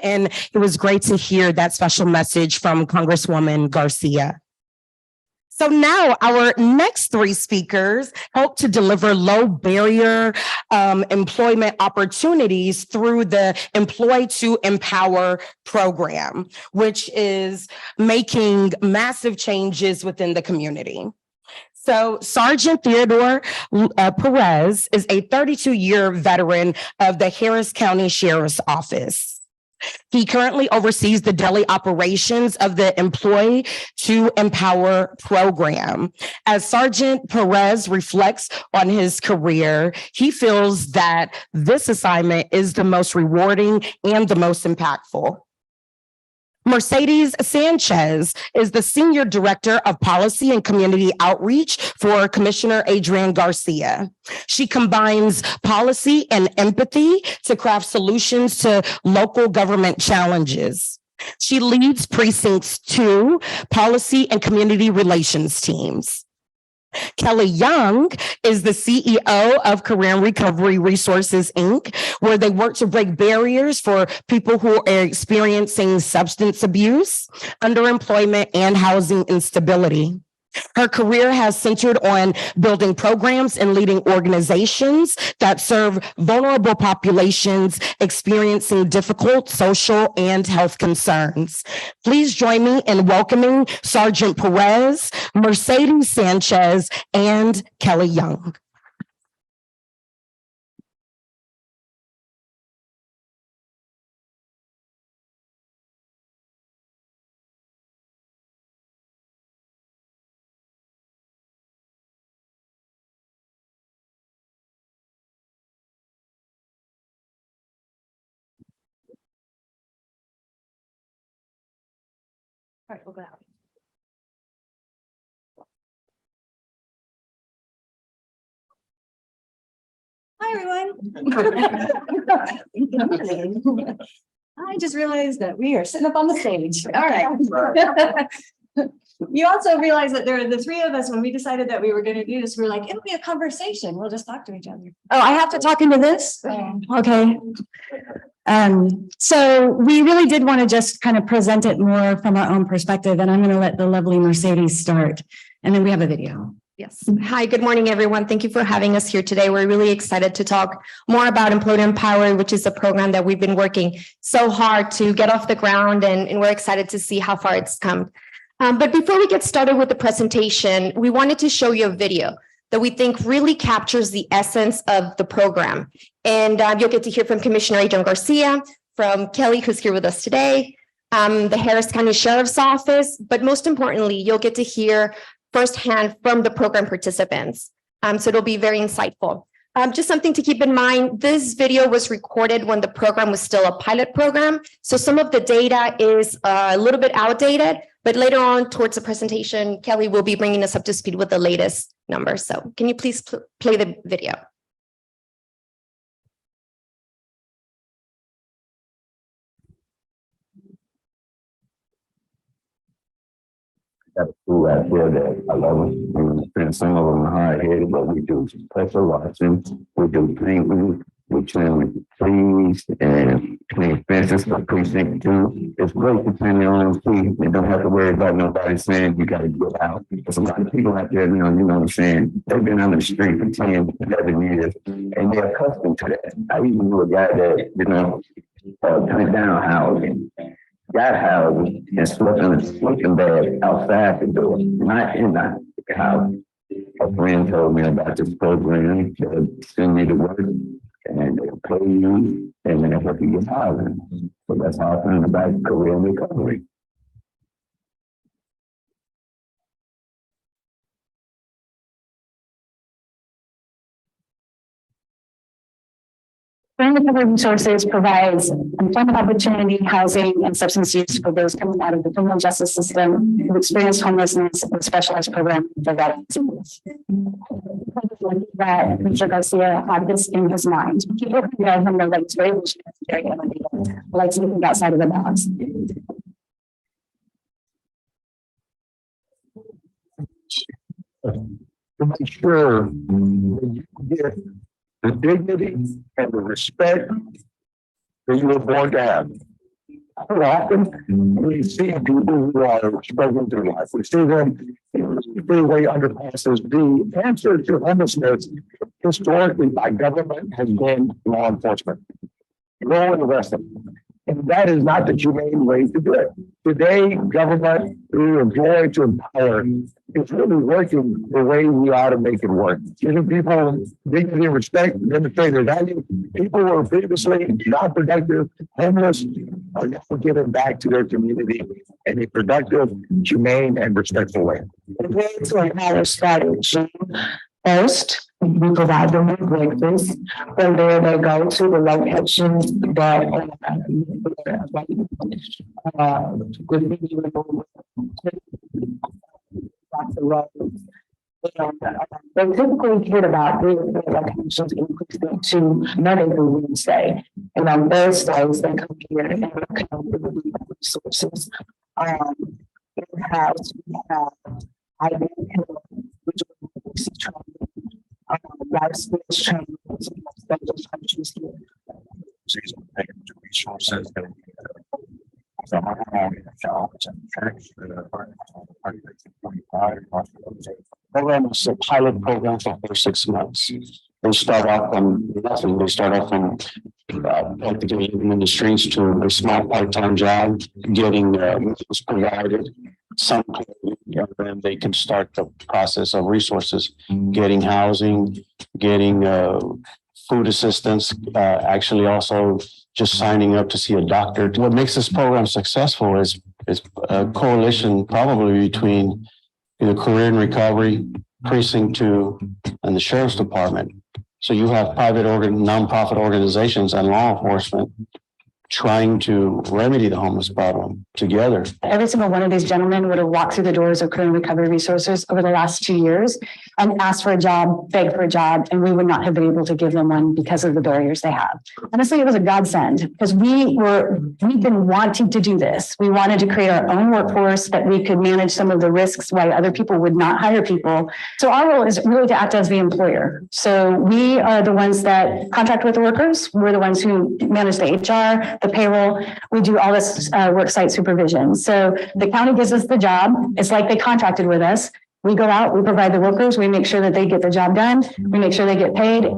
and it was great to hear that special message from Congresswoman Garcia. So now our next three speakers hope to deliver low barrier employment opportunities through the Employ2Empower program, which is making massive changes within the community. So Sergeant Theodore Perez is a 32-year veteran of the Harris County Sheriff's Office. He currently oversees the daily operations of the Employ2Empower program. As Sergeant Perez reflects on his career, he feels that this assignment is the most rewarding and the most impactful. Mercedes Sanchez is the Senior Director of Policy and Community Outreach for Commissioner Adrian Garcia. She combines policy and empathy to craft solutions to local government challenges. She leads Precinct's 2 policy and community relations teams. Kelly Young is the CEO of Career Recovery Resources, Inc., where they work to break barriers for people who are experiencing substance abuse, underemployment, and housing instability. Her career has centered on building programs and leading organizations that serve vulnerable populations experiencing difficult social and health concerns. Please join me in welcoming Sergeant Perez, Mercedes Sanchez, and Kelly Young. All right, we'll go out. Hi, everyone. I just realized that we are sitting up on the stage. All right. You also realize that there are the 3 of us, when we decided that we were going to do this, we were like, it'll be a conversation. We'll just talk to each other. Oh, I have to talk into this? Okay. So we really did want to just kind of present it more from our own perspective, and I'm going to let the lovely Mercedes start, and then we have a video. Yes. Hi, good morning, everyone. Thank you for having us here today. We're really excited to talk more about Employ2Empower, which is a program that we've been working so hard to get off the ground, and we're excited to see how far it's come. But before we get started with the presentation, we wanted to show you a video that we think really captures the essence of the program. And you'll get to hear from Commissioner Adrian Garcia, from Kelly, who's here with us today, the Harris County Sheriff's Office, but most importantly, you'll get to hear firsthand from the program participants. So it'll be very insightful. Just something to keep in mind, this video was recorded when the program was still a pilot program. So some of the data is a little bit outdated, but later on towards the presentation, Kelly will be bringing us up to speed with the latest numbers. So can you please play the video? Got a school out there that I love them. Some of them are hard-headed, but we do special watching, we do painting, we trim trees and clean fences for Precinct 2. It's great to turn your own feet. You don't have to worry about nobody saying you got to get out. There's a lot of people out there, you know what I'm saying? They've been on the street for 10, 11 years, and they're accustomed to that. I even knew a guy that, turned down housing. Got housing and slept in a sleeping bag outside the door, not in the house. A friend told me about this program. They'll send me to work and they'll pay you and then they'll help you get housing. So that's how I found about career recovery. Career Recovery Resources provides employment opportunity, housing, and substance use for those coming out of the criminal justice system who experience homelessness and specialized program for veterans. That Mr. Garcia had this in his mind. People who know him know that he's very like thinking outside of the box. To make sure you get the dignity and the respect that you were born to have. often we see people who are struggling through life. We see them in freeway underpasses. The answer to homelessness historically by government has been law enforcement. Go and arrest them. And that is not the humane way to do it. Today, government through Employ2Empower is really working the way we ought to make it work. Giving people dignity and respect, demonstrating their value. People who were previously non-productive, homeless, are now giving back to their community in a productive, humane, and respectful way. Employ2Empower started June 1st. We provide them with breakfast. From there, they go to the locations that they typically hit about 3 or 4 locations increasing to Monday through Wednesday. And on Thursdays, they come here and come with the resources. In-house, we have which is training. Life skills training. Resources program is a pilot program for 6 months. They start off on nothing. They start off on practically in the streets to a small part-time job, getting meals provided. Some then they can start the process of resources, getting housing, getting food assistance, actually also just signing up to see a doctor. What makes this program successful is a coalition probably between Career and Recovery, Precinct 2, and the Sheriff's Department. So you have private nonprofit organizations and law enforcement trying to remedy the homeless problem together. Every single one of these gentlemen would have walked through the doors of Career and Recovery Resources over the last 2 years and asked for a job, begged for a job, and we would not have been able to give them one because of the barriers they have. Honestly, it was a godsend because we've been wanting to do this. We wanted to create our own workforce that we could manage some of the risks why other people would not hire people. So our role is really to act as the employer. So we are the ones that contract with the workers. We're the ones who manage the HR, the payroll. We do all this worksite supervision. So the county gives us the job. It's like they contracted with us. We go out, we provide the workers, we make sure that they get the job done. We make sure they get paid.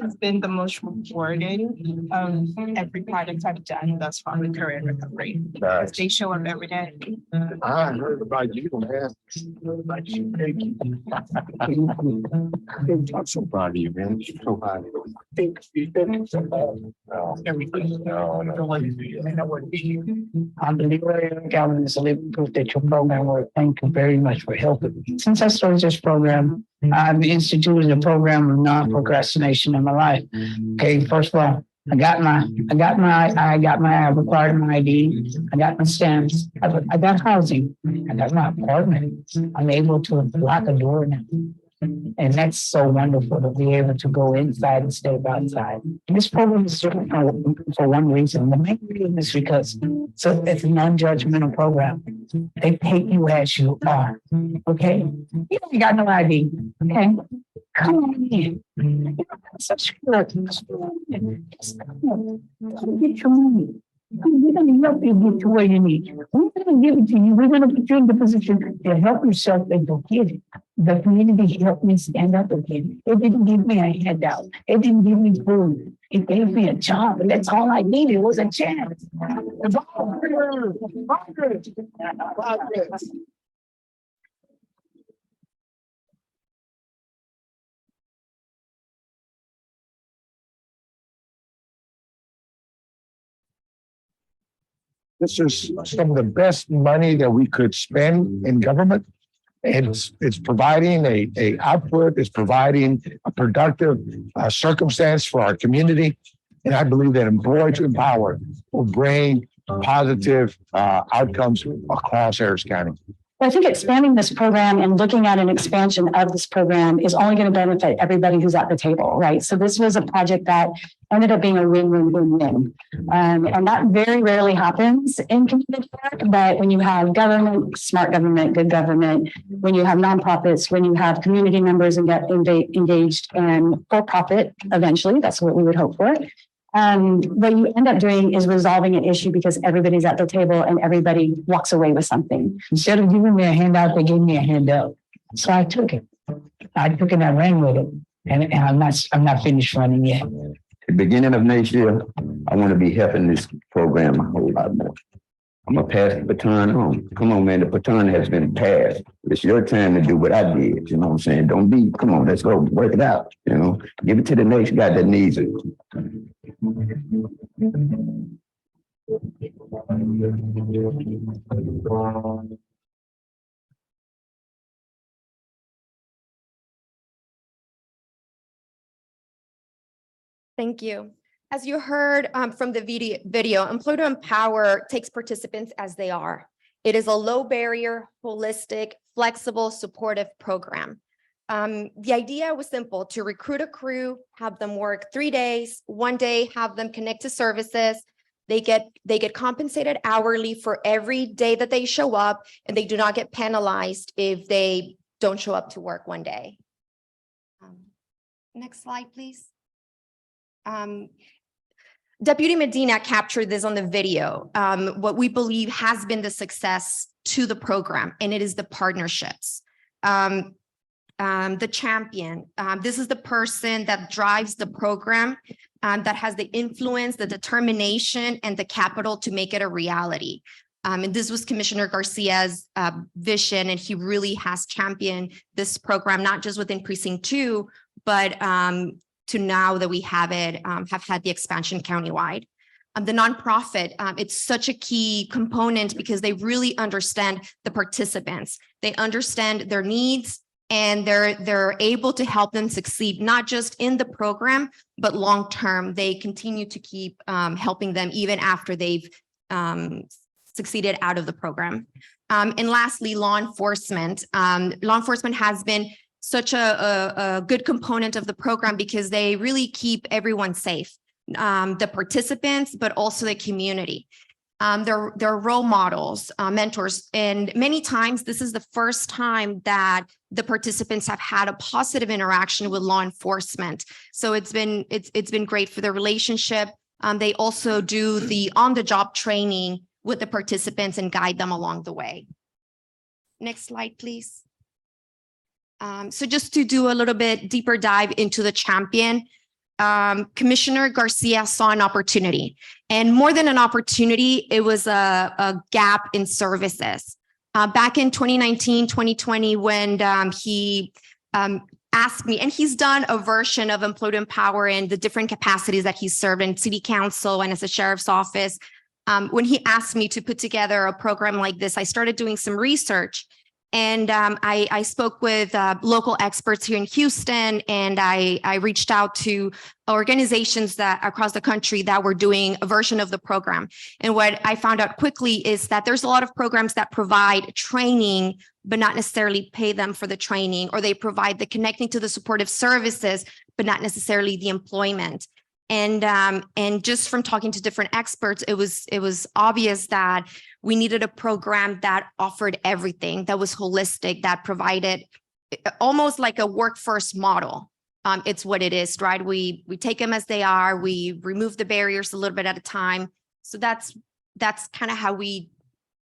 Has been the most rewarding every project I've done thus far with Career and Recovery. Because they show up every day. I heard about you, man. I'm so proud of you, man. So proud of you. I'm the leader Galvin is a living proof that your program works. Thank you very much for helping me. Since I started this program, I've instituted a program of non-procrastination in my life. Okay, first of all, I required my ID. I got my stamps. I got housing. I got my apartment. I'm able to lock a door now. And that's so wonderful to be able to go inside instead of outside. And this program is different for one reason. The main reason is because it's a non-judgmental program. They take you as you are. Okay? You ain't got no ID. Okay? Come on in. You don't have such good. Just come get your money. We're going to help you get to where you need. We're going to give it to you. We're going to put you in the position to help yourself and go get it. The community helped me stand up again. It didn't give me a handout. It didn't give me food. It gave me a job. And that's all I needed was a chance. This is some of the best money that we could spend in government. It's providing a output, it's providing a productive circumstance for our community. And I believe that Employ2Empower will bring positive outcomes across Harris County. I think expanding this program and looking at an expansion of this program is only going to benefit everybody who's at the table, right? So this was a project that ended up being a win-win-win-win. And that very rarely happens in community work, but when you have government, smart government, good government, when you have nonprofits, when you have community members and get engaged and for profit, eventually, that's what we would hope for. What you end up doing is resolving an issue because everybody's at the table and everybody walks away with something. Instead of giving me a handout, they gave me a handout. So I took it. And I ran with it. And I'm not finished running yet. At the beginning of next year, I want to be helping this program a whole lot more. I'm gonna pass the baton on. Come on, man, the baton has been passed. It's your time to do what I did. You know what I'm saying? Don't be, come on, let's go work it out. You know, give it to the next guy that needs it. Thank you. As you heard from the video, Employ2Empower takes participants as they are. It is a low barrier, holistic, flexible, supportive program. The idea was simple: to recruit a crew, have them work 3 days, 1 day, have them connect to services. They get compensated hourly for every day that they show up, and they do not get penalized if they don't show up to work 1 day. Next slide, please. Deputy Medina captured this on the video. What we believe has been the success to the program, and it is the partnerships. The champion, this is the person that drives the program, that has the influence, the determination, and the capital to make it a reality. And this was Commissioner Garcia's vision, and he really has championed this program, not just within Precinct 2, but to now that we have it, have had the expansion countywide. The nonprofit, it's such a key component because they really understand the participants. They understand their needs, and they're able to help them succeed, not just in the program, but long-term. They continue to keep helping them even after they've succeeded out of the program. And lastly, law enforcement. Law enforcement has been such a good component of the program because they really keep everyone safe, the participants, but also the community. They're role models, mentors, and many times this is the first time that the participants have had a positive interaction with law enforcement. So it's been great for the relationship. They also do the on-the-job training with the participants and guide them along the way. Next slide, please. So just to do a little bit deeper dive into the champion, Commissioner Garcia saw an opportunity, and more than an opportunity, it was a gap in services. Back in 2019, 2020, when he asked me, and he's done a version of Employ2Empower in the different capacities that he's served in city council and as a sheriff's office. When he asked me to put together a program like this, I started doing some research. And I spoke with local experts here in Houston, and I reached out to organizations that across the country that were doing a version of the program. And what I found out quickly is that there's a lot of programs that provide training, but not necessarily pay them for the training, or they provide the connecting to the supportive services, but not necessarily the employment. And just from talking to different experts, it was obvious that we needed a program that offered everything, that was holistic, that provided almost like a work first model. It's what it is, right? We take them as they are. We remove the barriers a little bit at a time. So that's kind of how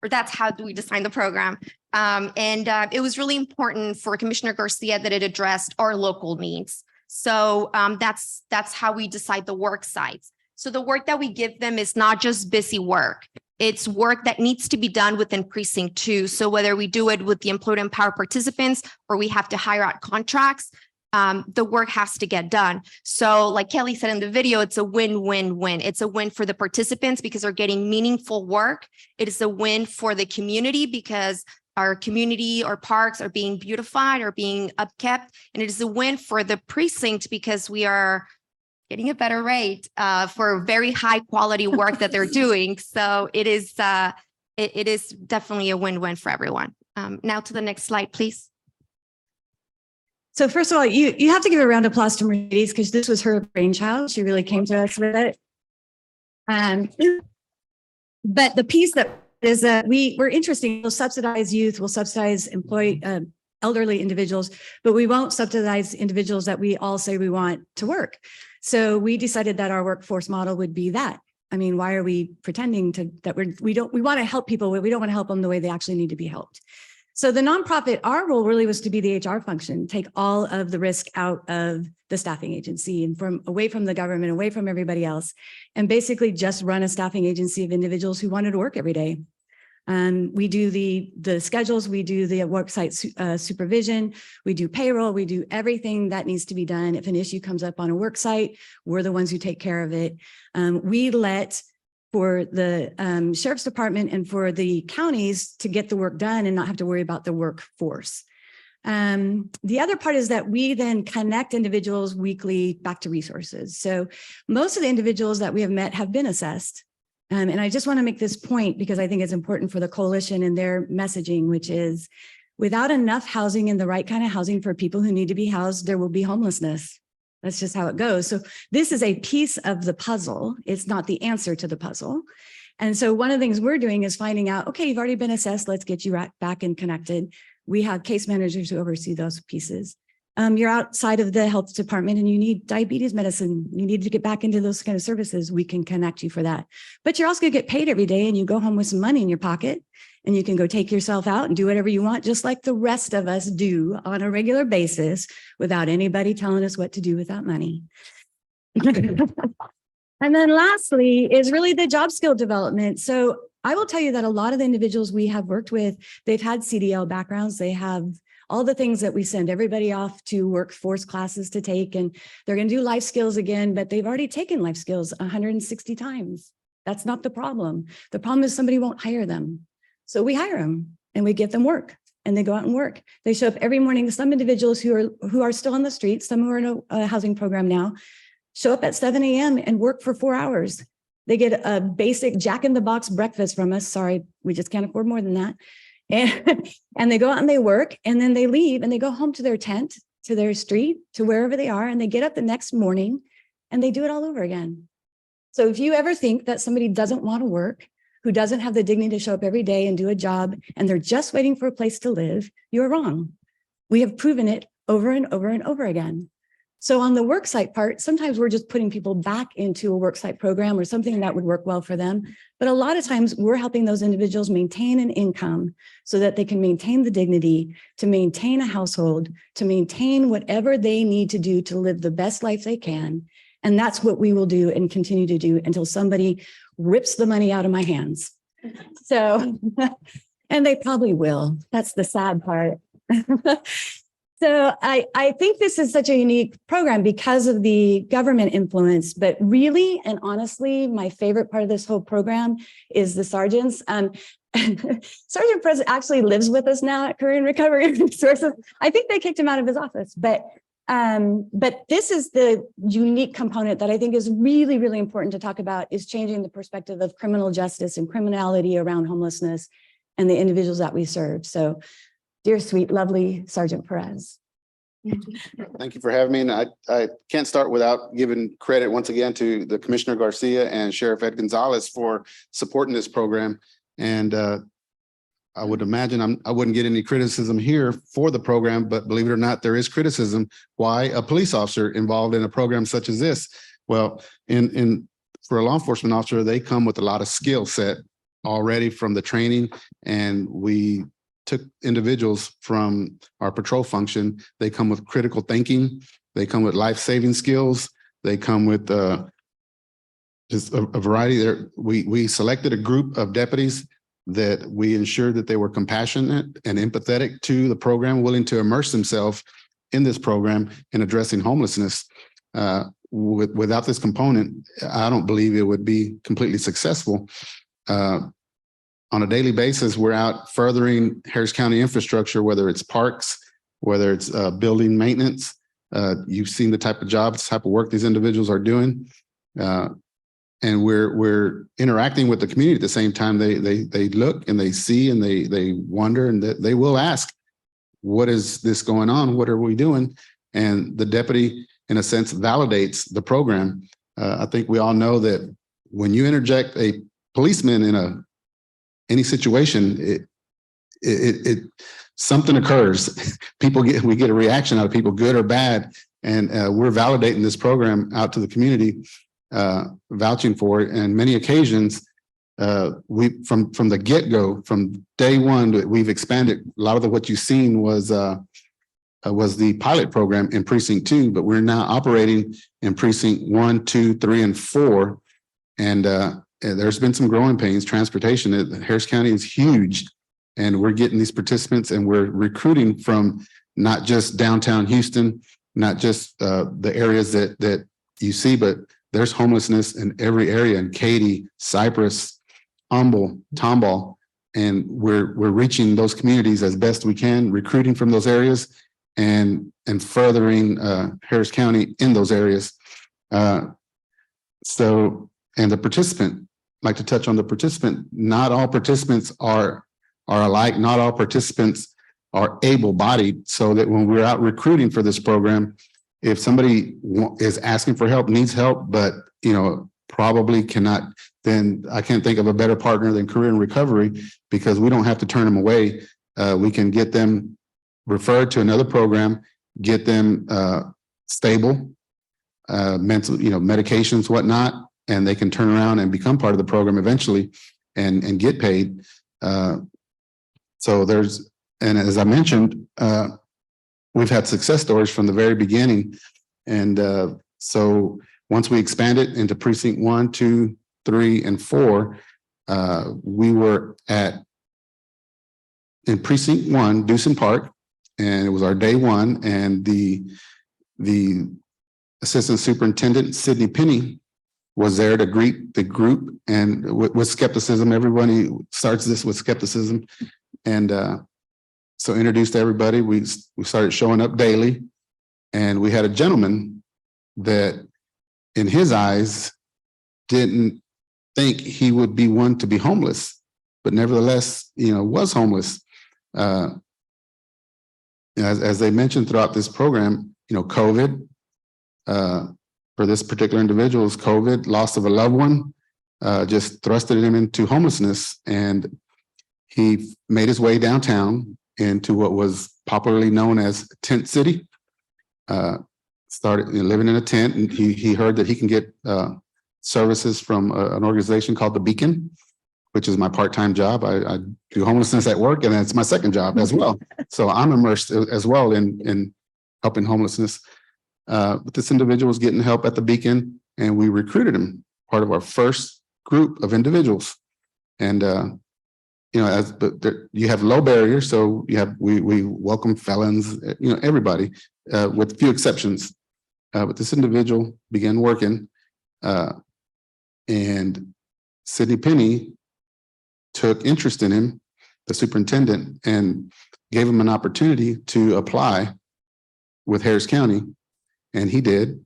that's how we design the program. It was really important for Commissioner Garcia that it addressed our local needs. So that's how we decide the work sites. So the work that we give them is not just busy work. It's work that needs to be done within Precinct 2. So whether we do it with the Employ2Empower participants or we have to hire out contracts, the work has to get done. So like Kelly said in the video, it's a win-win-win. It's a win for the participants because they're getting meaningful work. It is a win for the community because our community or parks are being beautified or being upkept. And it is a win for the precinct because we are getting a better rate for very high quality work that they're doing. So it is definitely a win-win for everyone. Now to the next slide, please. So first of all, you have to give a round of applause to Mercedes because this was her brainchild. She really came to us with it. But the piece that is that we're interesting. We'll subsidize youth, we'll subsidize elderly individuals, but we won't subsidize individuals that we all say we want to work. So we decided that our workforce model would be that. I mean, why are we pretending that we want to help people, but we don't want to help them the way they actually need to be helped. So the nonprofit, our role really was to be the HR function, take all of the risk out of the staffing agency and away from the government, away from everybody else, and basically just run a staffing agency of individuals who wanted to work every day. We do the schedules, we do the worksite supervision, we do payroll, we do everything that needs to be done. If an issue comes up on a work site, we're the ones who take care of it. We let for the sheriff's department and for the counties to get the work done and not have to worry about the workforce. The other part is that we then connect individuals weekly back to resources. So most of the individuals that we have met have been assessed. And I just want to make this point because I think it's important for the coalition and their messaging, which is without enough housing and the right kind of housing for people who need to be housed, there will be homelessness. That's just how it goes. So this is a piece of the puzzle. It's not the answer to the puzzle. And so one of the things we're doing is finding out, okay, you've already been assessed. Let's get you right back and connected. We have case managers who oversee those pieces. You're outside of the health department and you need diabetes medicine. You need to get back into those kind of services. We can connect you for that. But you're also going to get paid every day and you go home with some money in your pocket and you can go take yourself out and do whatever you want, just like the rest of us do on a regular basis without anybody telling us what to do with that money. And then lastly is really the job skill development. So I will tell you that a lot of the individuals we have worked with, they've had CDL backgrounds. They have all the things that we send everybody off to workforce classes to take, and they're going to do life skills again, but they've already taken life skills 160 times. That's not the problem. The problem is somebody won't hire them. So we hire them and we give them work and they go out and work. They show up every morning. Some individuals who are still on the streets, some who are in a housing program now, show up at 7 a.m. and work for 4 hours. They get a basic jack-in-the-box breakfast from us. Sorry, we just can't afford more than that. And they go out and they work and then they leave and they go home to their tent, to their street, to wherever they are. And they get up the next morning and they do it all over again. So if you ever think that somebody doesn't want to work, who doesn't have the dignity to show up every day and do a job, and they're just waiting for a place to live, you're wrong. We have proven it over and over and over again. So on the worksite part, sometimes we're just putting people back into a worksite program or something that would work well for them. But a lot of times we're helping those individuals maintain an income so that they can maintain the dignity, to maintain a household, to maintain whatever they need to do to live the best life they can. And that's what we will do and continue to do until somebody rips the money out of my hands. So, and they probably will. That's the sad part. So I think this is such a unique program because of the government influence, but really and honestly, my favorite part of this whole program is the sergeants. Sergeant Perez actually lives with us now at Career and Recovery Resources. I think they kicked him out of his office, but this is the unique component that I think is really, really important to talk about, is changing the perspective of criminal justice and criminality around homelessness and the individuals that we serve. So dear, sweet, lovely Sergeant Perez. Thank you for having me. And I can't start without giving credit once again to the Commissioner Garcia and Sheriff Ed Gonzalez for supporting this program. And I would imagine I wouldn't get any criticism here for the program, but believe it or not, there is criticism. Why a police officer involved in a program such as this? Well, for a law enforcement officer, they come with a lot of skill set already from the training, and we took individuals from our patrol function. They come with critical thinking. They come with life-saving skills. They come with just a variety there. We selected a group of deputies that we ensured that they were compassionate and empathetic to the program, willing to immerse themselves in this program in addressing homelessness. Without this component, I don't believe it would be completely successful. On a daily basis, we're out furthering Harris County infrastructure, whether it's parks, whether it's building maintenance. You've seen the type of jobs, type of work these individuals are doing. And and we're interacting with the community at the same time. They look and they see and they wonder, and they will ask, what is this going on? What are we doing? And the deputy, in a sense, validates the program. I think we all know that when you interject a policeman in any situation, it something occurs. We get a reaction out of people, good or bad, and we're validating this program out to the community, vouching for it. And many occasions, we from the get-go, from day one, we've expanded. A lot of what you've seen was the pilot program in Precinct 2, but we're now operating in Precinct 1, 2, 3, and 4. And there's been some growing pains. Transportation, Harris County is huge, and we're getting these participants, and we're recruiting from not just downtown Houston, not just the areas that you see, but there's homelessness in every area, in Katy, Cypress, Humble, Tomball, and we're reaching those communities as best we can, recruiting from those areas and furthering Harris County in those areas. So, and the participant, I'd like to touch on the participant. Not all participants are alike. Not all participants are able-bodied, so that when we're out recruiting for this program, if somebody is asking for help, needs help, but probably cannot, then I can't think of a better partner than Career and Recovery, because we don't have to turn them away. We can get them referred to another program, get them stable, mental, medications, whatnot, and they can turn around and become part of the program eventually and get paid. So and as I mentioned, we've had success stories from the very beginning. And so once we expanded into Precinct 1, 2, 3, and 4, we were in Precinct 1, Dewson Park, and it was our day one. And the Assistant Superintendent, Sydney Penny, was there to greet the group, and with skepticism. Everybody starts this with skepticism. And so introduced everybody. We started showing up daily, and we had a gentleman that, in his eyes, didn't think he would be one to be homeless, but nevertheless, was homeless. As they mentioned throughout this program, COVID, for this particular individual, is COVID, loss of a loved one, just thrusted him into homelessness, and he made his way downtown into what was popularly known as Tent City. Started living in a tent, and he heard that he can get services from an organization called The Beacon, which is my part-time job. I do homelessness at work, and it's my second job as well. So I'm immersed as well in helping homelessness. But this individual was getting help at The Beacon, and we recruited him, part of our first group of individuals. And you have low barriers, so we welcome felons, everybody, with few exceptions. But this individual began working, and Sydney Penny took interest in him, the superintendent, and gave him an opportunity to apply with Harris County, and he did.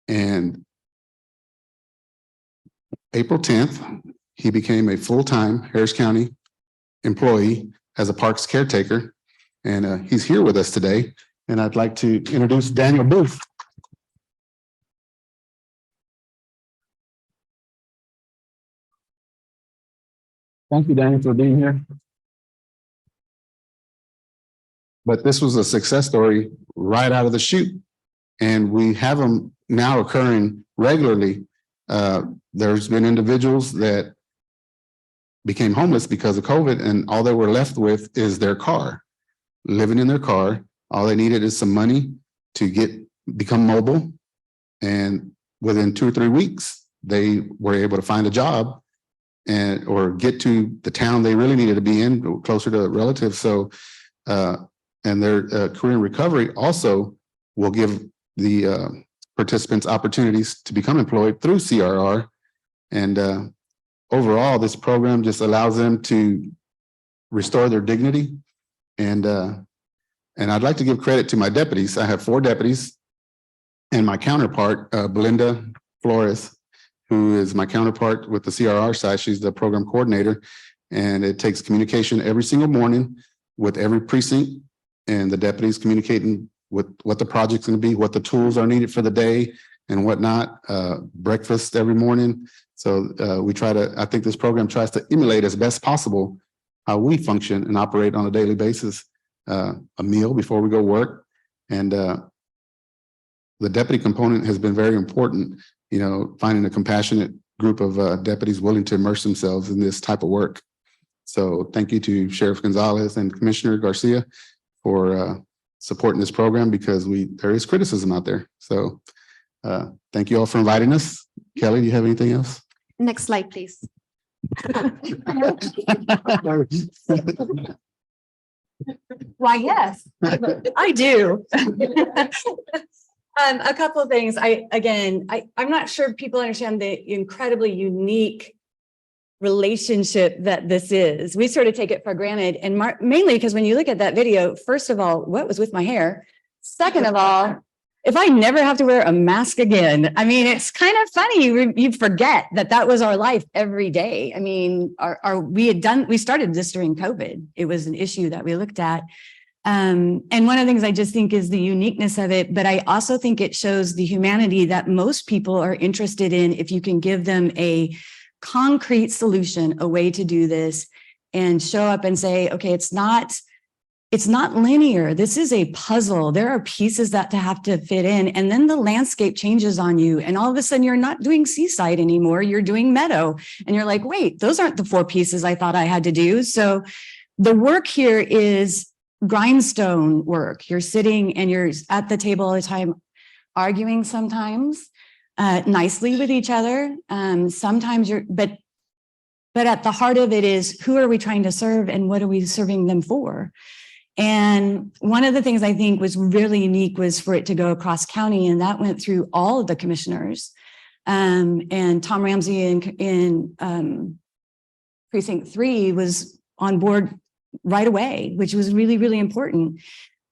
And April 10th, he became a full-time Harris County employee as a parks caretaker, and he's here with us today. And I'd like to introduce Daniel Booth. Thank you, Daniel, for being here. But this was a success story right out of the chute, and we have them now occurring regularly. There's been individuals that became homeless because of COVID, and all they were left with is their car, living in their car. All they needed is some money to become mobile. And within 2 or 3 weeks, they were able to find a job or get to the town they really needed to be in, closer to relatives. So, and their Career and Recovery also will give the participants opportunities to become employed through CRR. And overall, this program just allows them to restore their dignity. And I'd like to give credit to my deputies. I have 4 deputies, and my counterpart, Belinda Flores, who is my counterpart with the CRR side. She's the program coordinator. And it takes communication every single morning with every precinct, and the deputies communicating with what the project's going to be, what the tools are needed for the day and whatnot, breakfast every morning. So we try to, I think this program tries to emulate as best possible how we function and operate on a daily basis, a meal before we go work. And the deputy component has been very important, you know, finding a compassionate group of deputies willing to immerse themselves in this type of work. So thank you to Sheriff Gonzalez and Commissioner Garcia for supporting this program, because there is criticism out there. So thank you all for inviting us. Kelly, do you have anything else? Next slide, please. Why, yes, I do. A couple of things. I'm not sure people understand the incredibly unique relationship that this is. We sort of take it for granted, and mainly because when you look at that video, first of all, what was with my hair? Second of all, if I never have to wear a mask again, I mean, it's kind of funny. You forget that was our life every day. I mean, we started this during COVID. It was an issue that we looked at. And one of the things I just think is the uniqueness of it, but I also think it shows the humanity that most people are interested in if you can give them a concrete solution, a way to do this, and show up and say, okay, it's not linear. This is a puzzle. There are pieces that have to fit in, and then the landscape changes on you, and all of a sudden you're not doing seaside anymore, you're doing meadow, and you're like, wait, those aren't the 4 pieces I thought I had to do. So the work here is grindstone work. You're sitting and you're at the table all the time, arguing sometimes nicely with each other. Sometimes but at the heart of it is, who are we trying to serve and what are we serving them for? And one of the things I think was really unique was for it to go across county, and that went through all of the commissioners. And Tom Ramsey in Precinct 3 was on board right away, which was really, really important.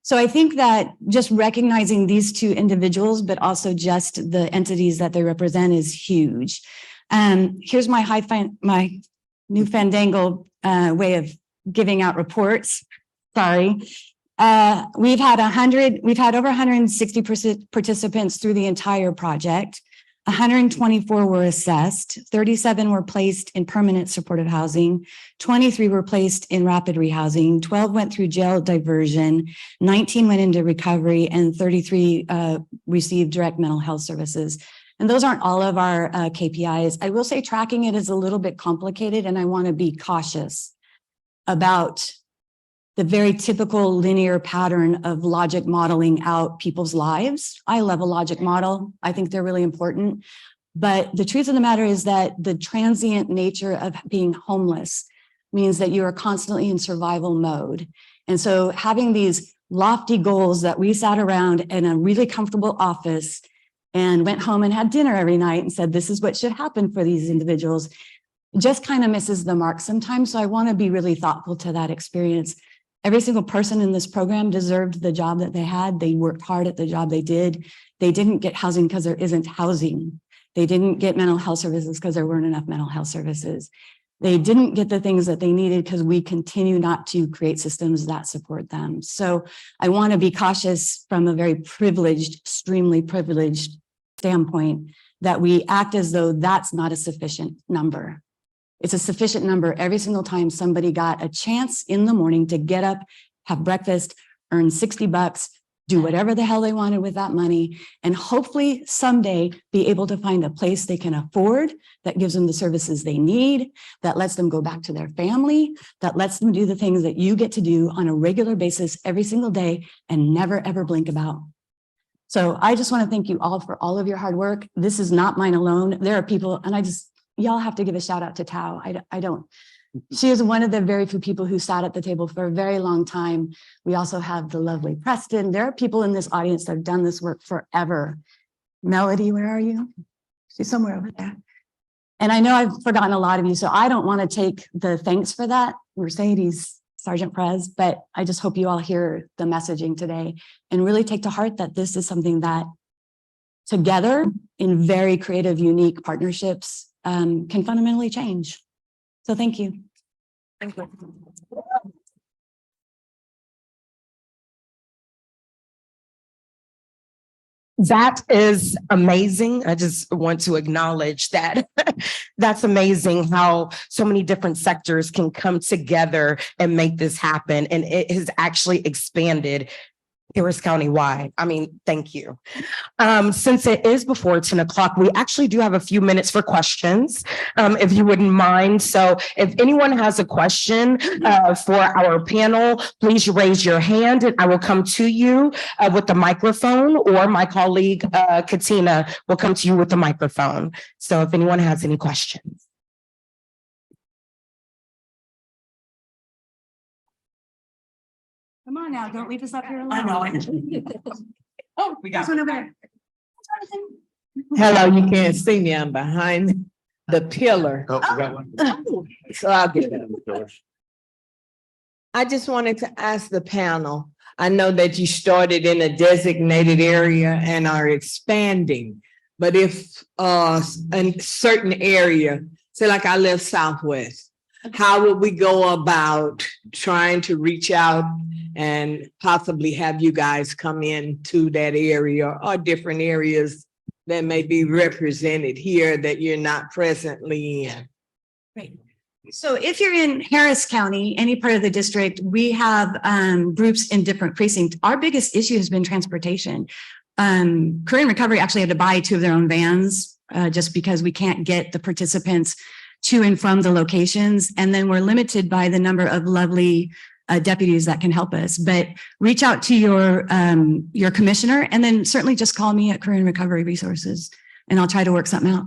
So I think that just recognizing these 2 individuals, but also just the entities that they represent, is huge. Here's my new fandangled way of giving out reports. Sorry. We've had over 160 participants through the entire project. 124 were assessed, 37 were placed in permanent supportive housing, 23 were placed in rapid rehousing, 12 went through jail diversion, 19 went into recovery, and 33 received direct mental health services. And those aren't all of our KPIs. I will say tracking it is a little bit complicated, and I want to be cautious about the very typical linear pattern of logic modeling out people's lives. I love a logic model. I think they're really important. But the truth of the matter is that the transient nature of being homeless means that you are constantly in survival mode. And so having these lofty goals that we sat around in a really comfortable office and went home and had dinner every night and said, this is what should happen for these individuals, just kind of misses the mark sometimes. So I want to be really thoughtful to that experience. Every single person in this program deserved the job that they had. They worked hard at the job they did. They didn't get housing because there isn't housing. They didn't get mental health services because there weren't enough mental health services. They didn't get the things that they needed because we continue not to create systems that support them. So I want to be cautious from a very privileged, extremely privileged standpoint, that we act as though that's not a sufficient number. It's a sufficient number every single time somebody got a chance in the morning to get up, have breakfast, earn $60, do whatever the hell they wanted with that money, and hopefully someday be able to find a place they can afford that gives them the services they need, that lets them go back to their family, that lets them do the things that you get to do on a regular basis every single day and never, ever blink about. So I just want to thank you all for all of your hard work. This is not mine alone. There are people, and y'all have to give a shout out to Tao. I don't. She is one of the very few people who sat at the table for a very long time. We also have the lovely Preston. There are people in this audience that have done this work forever. Melody, where are you? She's somewhere over there. And I know I've forgotten a lot of you, so I don't want to take the thanks for that. Mercedes, Sergeant Perez, but I just hope you all hear the messaging today and really take to heart that this is something that together in very creative, unique partnerships can fundamentally change. So thank you. Thank you. That is amazing. I just want to acknowledge that. That's amazing how so many different sectors can come together and make this happen. And it has actually expanded Perez County wide. I mean, thank you. Since it is before 10 o'clock, we actually do have a few minutes for questions, if you wouldn't mind. So if anyone has a question for our panel, please raise your hand and I will come to you with the microphone, or my colleague Katina will come to you with the microphone. So if anyone has any questions. Come on now, don't leave us up here alone. I know. Oh, we got one over there. Hello, you can't see me. I'm behind the pillar. Oh, we got one. So I'll get it. I just wanted to ask the panel, I know that you started in a designated area and are expanding, but if in certain area, say like I live Southwest, how would we go about trying to reach out and possibly have you guys come into that area or different areas that may be represented here that you're not presently in? Great. So if you're in Harris County, any part of the district, we have groups in different precincts. Our biggest issue has been transportation. Career and Recovery actually had to buy 2 of their own vans just because we can't get the participants to and from the locations. And then we're limited by the number of lovely deputies that can help us. But reach out to your commissioner, and then certainly just call me at Career and Recovery Resources, and I'll try to work something out.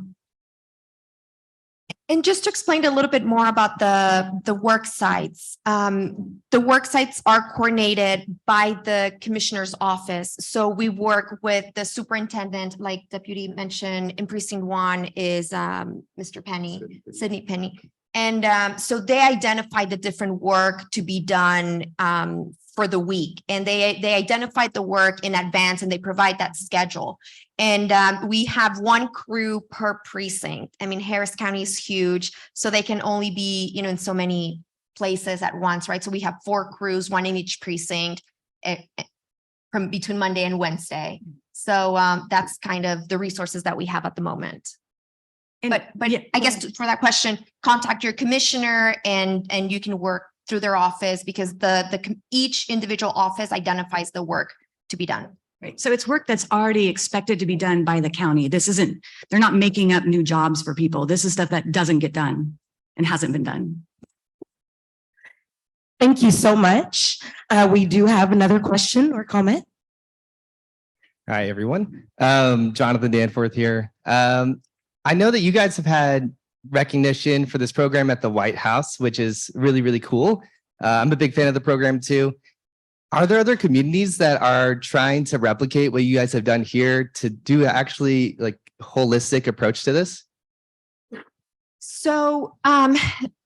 And just to explain a little bit more about the work sites, the work sites are coordinated by the commissioner's office. So we work with the superintendent, like Deputy mentioned in Precinct 1 is Mr. Penny, Sydney Penny. And so they identify the different work to be done for the week, and they identified the work in advance and they provide that schedule. And we have 1 crew per precinct. I mean, Harris County is huge, so they can only be, in so many places at once, right? So we have 4 crews, 1 in each precinct from between Monday and Wednesday. So that's kind of the resources that we have at the moment. But yeah, I guess for that question, contact your commissioner and you can work through their office, because each individual office identifies the work to be done. Right. So it's work that's already expected to be done by the county. They're not making up new jobs for people. This is stuff that doesn't get done and hasn't been done. Thank you so much. We do have another question or comment. Hi, everyone. Jonathan Danforth here. I know that you guys have had recognition for this program at the White House, which is really, really cool. I'm a big fan of the program too. Are there other communities that are trying to replicate what you guys have done here to do actually like holistic approach to this? So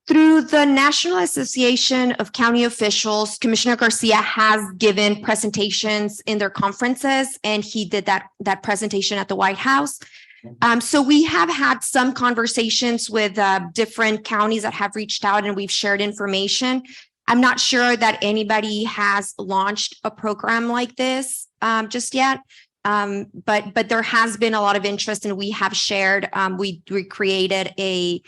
through the National Association of County Officials, Commissioner Garcia has given presentations in their conferences, and he did that presentation at the White House. So we have had some conversations with different counties that have reached out, and we've shared information. I'm not sure that anybody has launched a program like this just yet, but there has been a lot of interest, and we have shared. We created a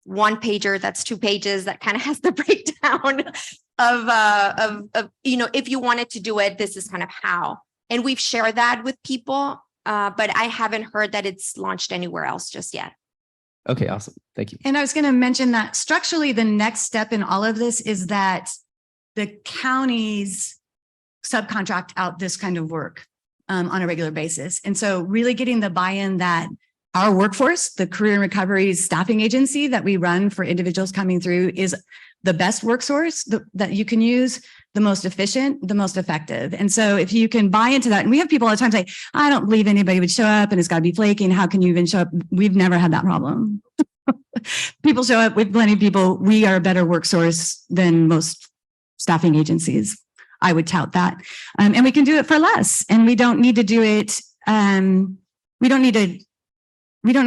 1-pager that's 2 pages that kind of has the breakdown of if you wanted to do it, this is kind of how. And we've shared that with people. But I haven't heard that it's launched anywhere else just yet. Okay, awesome. Thank you. And I was going to mention that structurally, the next step in all of this is that the counties subcontract out this kind of work on a regular basis. And so really getting the buy-in that our workforce, the Career and Recovery staffing agency that we run for individuals coming through, is the best work source that you can use, the most efficient, the most effective. And so if you can buy into that, and we have people all the time say, I don't believe anybody would show up and it's got to be flaky. And how can you even show up? We've never had that problem. People show up with plenty of people. We are a better work source than most staffing agencies. I would tout that. And we can do it for less. And we don't need to do it. we don't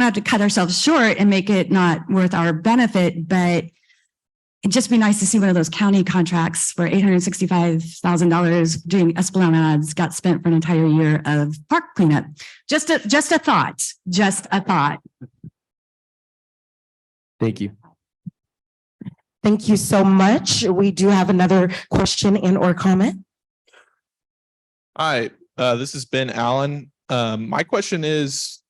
have to cut ourselves short and make it not worth our benefit, but it'd just be nice to see one of those county contracts where $865,000 doing Esplanades got spent for an entire year of park cleanup. Just a thought, just a thought. Thank you. Thank you so much. We do have another question and or comment. Hi, this is Ben Allen. My question is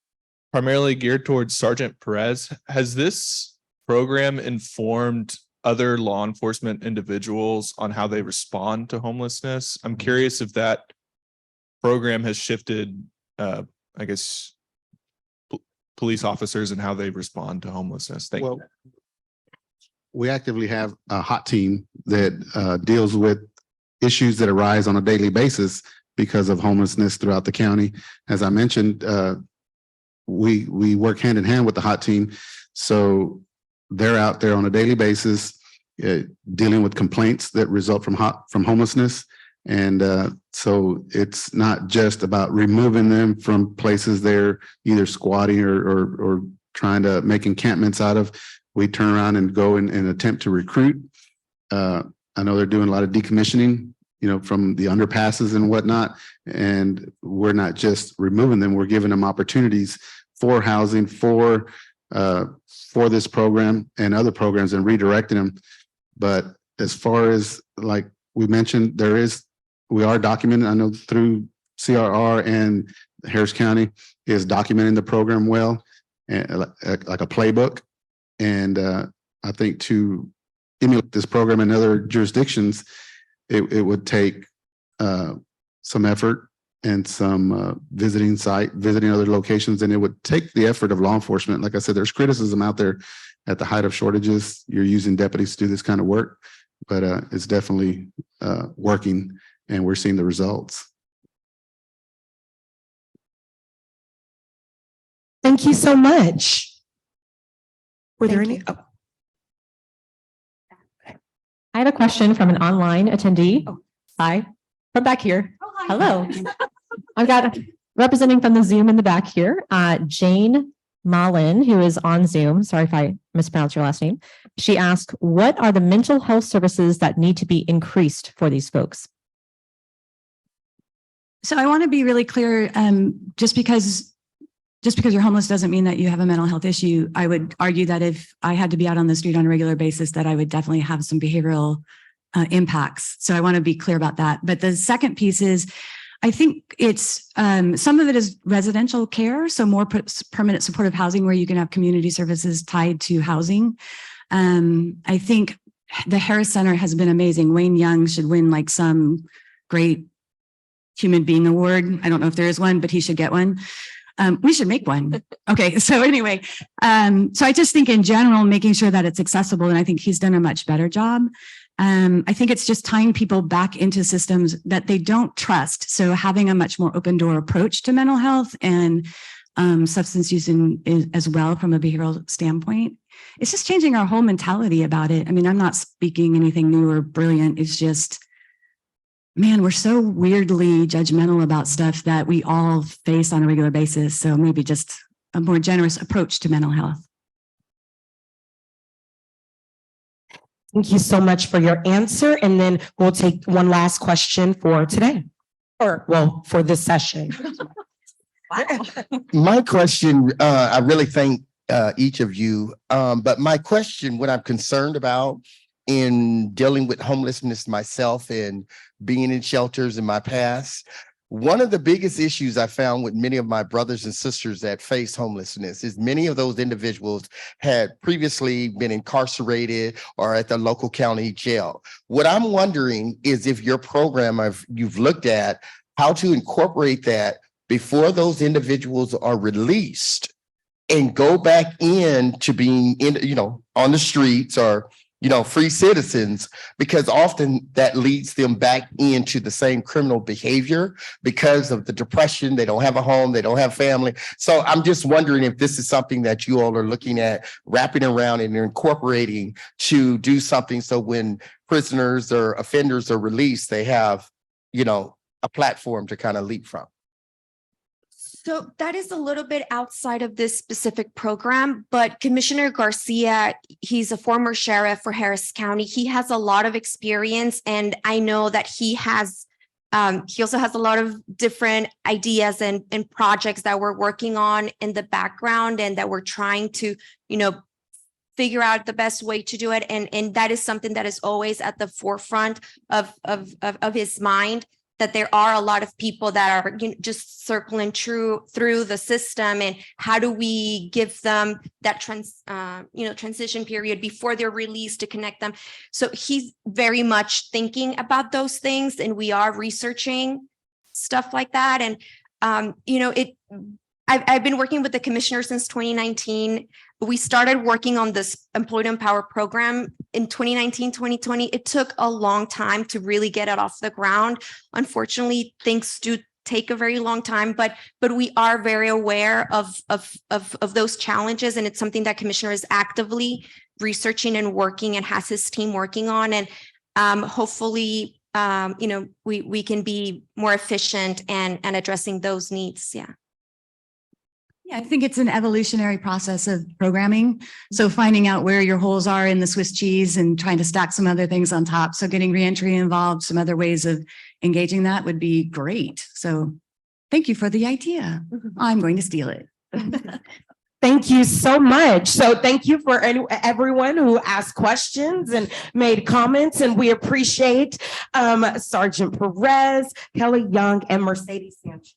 primarily geared towards Sergeant Perez. Has this program informed other law enforcement individuals on how they respond to homelessness? I'm curious if that program has shifted, I guess, police officers and how they respond to homelessness. Thank you. We actively have a hot team that deals with issues that arise on a daily basis because of homelessness throughout the county. As I mentioned, we work hand in hand with the hot team. So they're out there on a daily basis dealing with complaints that result from homelessness. And so it's not just about removing them from places they're either squatting or trying to make encampments out of. We turn around and go and attempt to recruit. I know they're doing a lot of decommissioning, from the underpasses and whatnot. And we're not just removing them, we're giving them opportunities for housing, for this program and other programs and redirecting them. But as far as like we mentioned, we are documenting, I know through CRR and Harris County is documenting the program well, and like a playbook. And I think to emulate this program in other jurisdictions, it would take some effort and some visiting other locations, and it would take the effort of law enforcement. Like I said, there's criticism out there at the height of shortages. You're using deputies to do this kind of work, but it's definitely working, and we're seeing the results. Thank you so much. Were there any? Oh. I have a question from an online attendee. Oh, hi, from back here. Oh, hi. Hello. I've got representing from the Zoom in the back here, Jane Malin, who is on Zoom. Sorry if I mispronounced your last name. She asked, what are the mental health services that need to be increased for these folks? So I want to be really clear, just because you're homeless doesn't mean that you have a mental health issue. I would argue that if I had to be out on the street on a regular basis, that I would definitely have some behavioral impacts. So I want to be clear about that. But the second piece is, I think it's some of it is residential care, so more permanent supportive housing where you can have community services tied to housing. I think the Harris Center has been amazing. Wayne Young should win like some great human being award. I don't know if there is one, but he should get one. We should make one. Okay. So anyway, so I just think in general, making sure that it's accessible. And I think he's done a much better job. I think it's just tying people back into systems that they don't trust. So having a much more open door approach to mental health and substance use as well from a behavioral standpoint. It's just changing our whole mentality about it. I mean, I'm not speaking anything new or brilliant. It's just, man, we're so weirdly judgmental about stuff that we all face on a regular basis. So maybe just a more generous approach to mental health. Thank you so much for your answer. And then we'll take one last question for today, for this session. Wow. My question, I really thank each of you, but my question, what I'm concerned about in dealing with homelessness myself and being in shelters in my past, one of the biggest issues I found with many of my brothers and sisters that face homelessness is many of those individuals had previously been incarcerated or at the local county jail. What I'm wondering is if your program, you've looked at how to incorporate that before those individuals are released and go back in to being on the streets or free citizens, because often that leads them back into the same criminal behavior because of the depression. They don't have a home, they don't have family. So I'm just wondering if this is something that you all are looking at wrapping around and incorporating to do something so when prisoners or offenders are released, they have, a platform to kind of leap from. So that is a little bit outside of this specific program, but Commissioner Garcia, he's a former sheriff for Harris County. He has a lot of experience, and I know that he also has a lot of different ideas and projects that we're working on in the background and that we're trying to, figure out the best way to do it. And that is something that is always at the forefront of his mind, that there are a lot of people that are just circling through the system, and how do we give them that transition period before they're released to connect them. So he's very much thinking about those things, and we are researching stuff like that. And I've been working with the commissioner since 2019. We started working on this Employ2Empower program in 2019, 2020. It took a long time to really get it off the ground. Unfortunately, things do take a very long time, but we are very aware of those challenges. And it's something that Commissioner is actively researching and working and has his team working on. And hopefully, we can be more efficient and addressing those needs. Yeah. Yeah, I think it's an evolutionary process of programming. So finding out where your holes are in the Swiss cheese and trying to stack some other things on top. So getting reentry involved, some other ways of engaging that would be great. So thank you for the idea. I'm going to steal it. Thank you so much. So thank you for everyone who asked questions and made comments, and we appreciate Sergeant Perez, Kelly Young, and Mercedes Sanchez.